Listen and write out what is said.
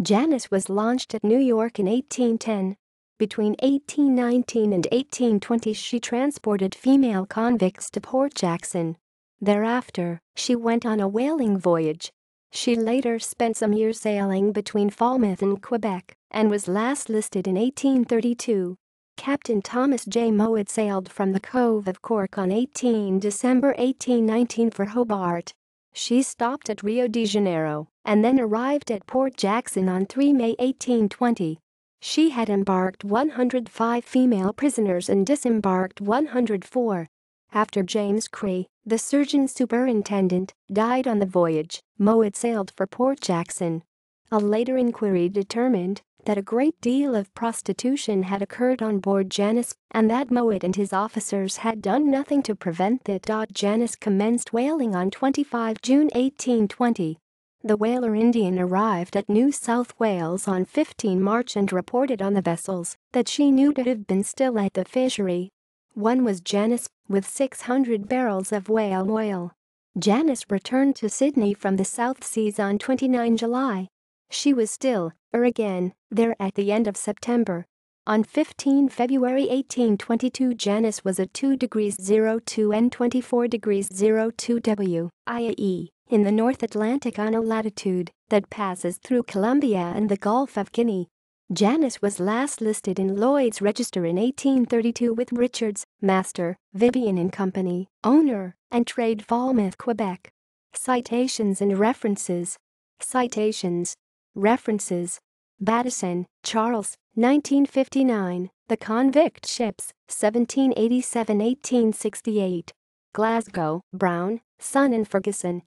Janus was launched at New York in 1810. Between 1819 and 1820 she transported female convicts to Port Jackson. Thereafter, she went on a whaling voyage. She later spent some years sailing between Falmouth and Quebec and was last listed in 1832. Captain Thomas J. Mowat sailed from the Cove of Cork on 18 December 1819 for Hobart. She stopped at Rio de Janeiro and then arrived at Port Jackson on 3 May 1820. She had embarked 105 female prisoners and disembarked 104. After James Creagh, the surgeon-superintendent, died on the voyage, Mowat sailed for Port Jackson. A later inquiry determined that a great deal of prostitution had occurred on board Janus and that Mowat and his officers had done nothing to prevent it. Janus commenced whaling on 25 June 1820. The whaler Indian arrived at New South Wales on 15 March and reported on the vessels that she knew to have been still at the fishery. One was Janus, with 600 barrels of whale oil. Janus returned to Sydney from the South Seas on 29 July. She was still, again, there at the end of September. On 15 February 1822 Janus was at 2°02 and 24°02 W, i.e., in the North Atlantic on a latitude that passes through Colombia and the Gulf of Guinea. Janus was last listed in Lloyd's Register in 1832 with Richards, Master, Vivian and Company, owner, and trade Falmouth, Quebec. Citations and references. Citations. References. Battison, Charles, 1959, The Convict Ships, 1787-1868. Glasgow, Brown, Son and Ferguson,